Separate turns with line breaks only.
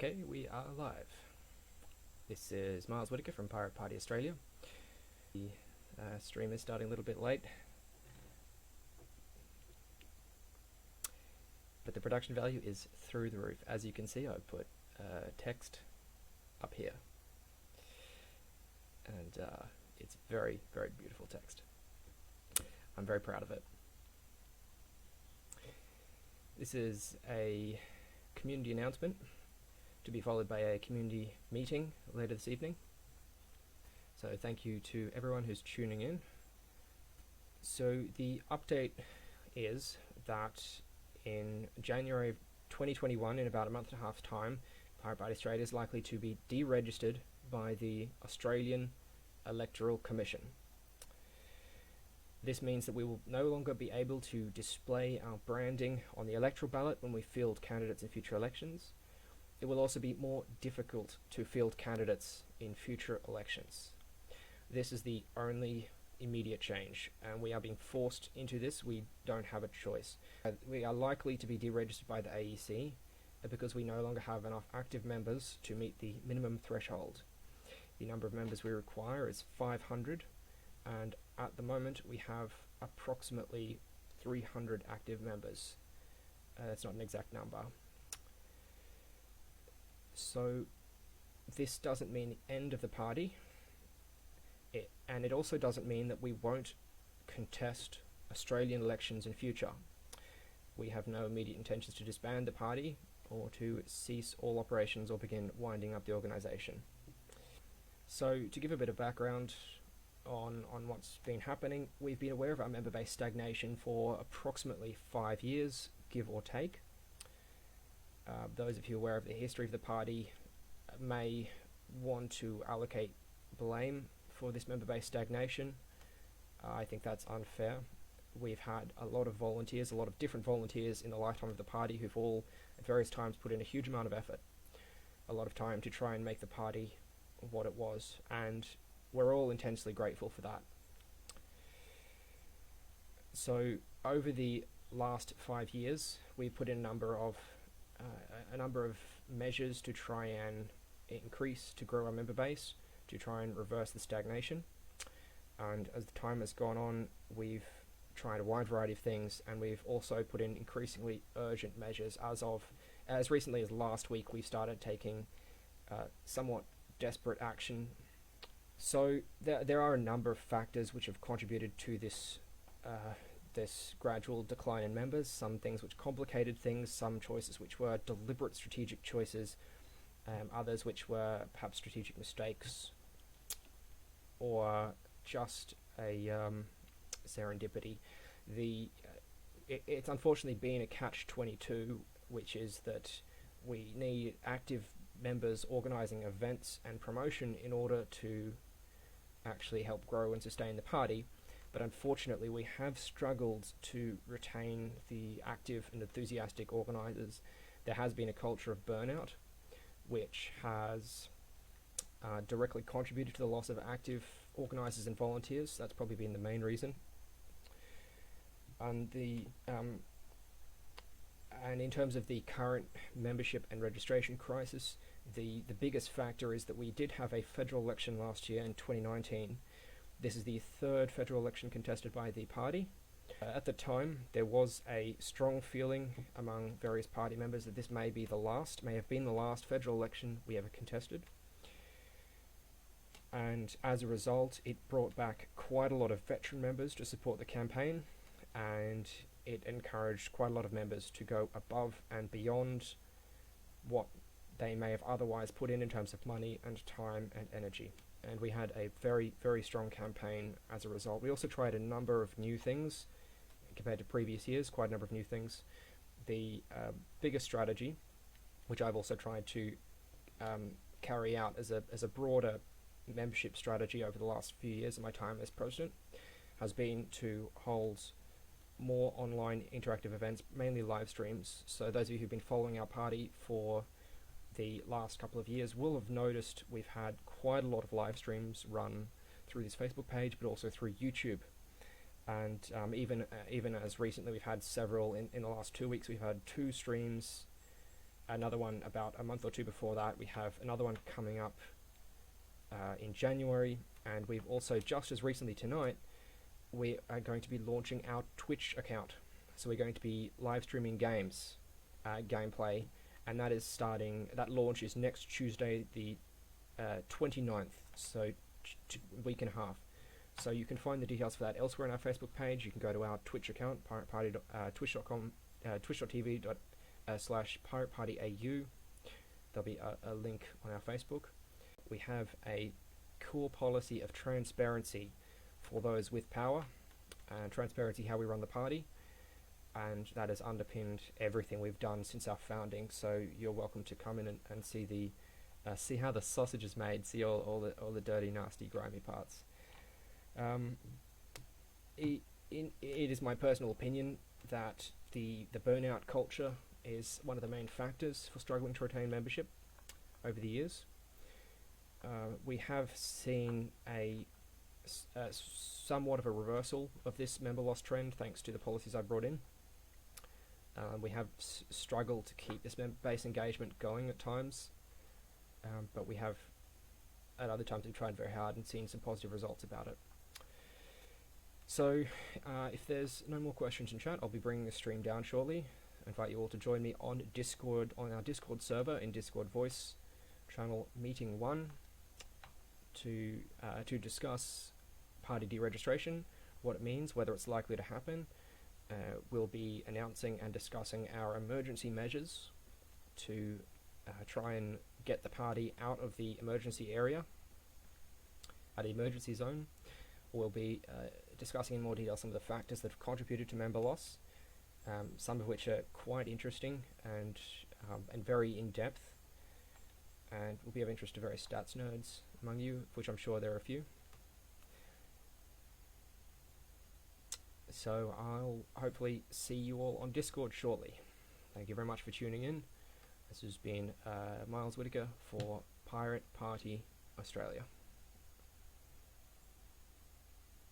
Okay, we are live. This is Miles Whitaker from Pirate Party Australia. The stream is starting a little bit late, but the production value is through the roof. As you can see, I put text up here, and it's very, very beautiful text. I'm very proud of it. This is a community announcement to be followed by a community meeting later this evening. So thank you to everyone who's tuning in. So the update is that in January 2021, in about a month and a half time, Pirate Party Australia is likely to be deregistered by the Australian Electoral Commission. This means that we will no longer be able to display our branding on the electoral ballot when we field candidates in future elections. It will also be more difficult to field candidates in future elections. This is the only immediate change, and we are being forced into this. We don't have a choice. We are likely to be deregistered by the AEC because we no longer have enough active members to meet the minimum threshold. The number of members we require is 500, and at the moment we have approximately 300 active members. That's not an exact number. So this doesn't mean the end of the party, and it also doesn't mean that we won't contest Australian elections in future. We have no immediate intentions to disband the party or to cease all operations or begin winding up the organisation. So to give a bit of background on what's been happening, we've been aware of our member base stagnation for approximately 5 years, give or take. Those of you aware of the history of the party may want to allocate blame for this member base stagnation. I think that's unfair. We've had a lot of volunteers, a lot of different volunteers in the lifetime of the party who've all at various times put in a huge amount of effort, a lot of time to try and make the party what it was, and we're all intensely grateful for that. So over the last 5 years, we've put in a number of measures to try and grow our member base, to try and reverse the stagnation. And as the time has gone on, we've tried a wide variety of things, and we've also put in increasingly urgent measures. As recently as last week, we started taking somewhat desperate action. So there are a number of factors which have contributed to this gradual decline in members, some things which complicated things, some choices which were deliberate strategic choices, others which were perhaps strategic mistakes, or just a serendipity. It's unfortunately been a catch-22, which is that we need active members organising events and promotion in order to actually help grow and sustain the party. But unfortunately, we have struggled to retain the active and enthusiastic organisers. There has been a culture of burnout, which has directly contributed to the loss of active organisers and volunteers. That's probably been the main reason. And in terms of the current membership and registration crisis, the biggest factor is that we did have a federal election last year in 2019. This is the third federal election contested by the party. At the time, there was a strong feeling among various party members that this may have been the last federal election we ever contested. And as a result, it brought back quite a lot of veteran members to support the campaign, and it encouraged quite a lot of members to go above and beyond what they may have otherwise put in terms of money and time and energy. And we had a very, very strong campaign as a result. We also tried a number of new things compared to previous years, quite a number of new things. The biggest strategy, which I've also tried to carry out as a broader membership strategy over the last few years of my time as president, has been to hold more online interactive events, mainly live streams. So those of you who've been following our party for the last couple of years will have noticed we've had quite a lot of live streams run through this Facebook page, but also through YouTube. And even as recently, we've had several in the last 2 weeks. We've had 2 streams another one about a month or two before that. We have another one coming up in January, and we've also, just as recently tonight, we are going to be launching our Twitch account. So we're going to be live streaming games, gameplay, and that launch is next Tuesday, the 29th, so week and a half. So you can find the details for that elsewhere on our Facebook page. You can go to our Twitch account, pirateparty, twitch.com, twitch.tv/piratepartyau. There'll be a link on our Facebook. We have a core policy of transparency for those with power, and transparency how we run the party, and that has underpinned everything we've done since our founding. So you're welcome to come in and see see how the sausage is made, see all the dirty, nasty, grimy parts. It is my personal opinion that the burnout culture is one of the main factors for struggling to retain membership over the years. We have seen somewhat of a reversal of this member loss trend thanks to the policies I brought in. We have struggled to keep this member base engagement going at times, but we have at other times we've tried very hard and seen some positive results about it. So if there's no more questions in chat, I'll be bringing the stream down shortly. I invite you all to join me on Discord, on our Discord server in Discord voice channel meeting 1 to discuss party deregistration, what it means, whether it's likely to happen. We'll be announcing and discussing our emergency measures to try and get the party out of the emergency area, out of the emergency zone. We'll be discussing in more detail some of the factors that have contributed to member loss, some of which are quite interesting and very in-depth, and will be of interest to various stats nerds among you, of which I'm sure there are a few. So I'll hopefully see you all on Discord shortly. Thank you very much for tuning in. This has been Miles Whittaker for Pirate Party Australia.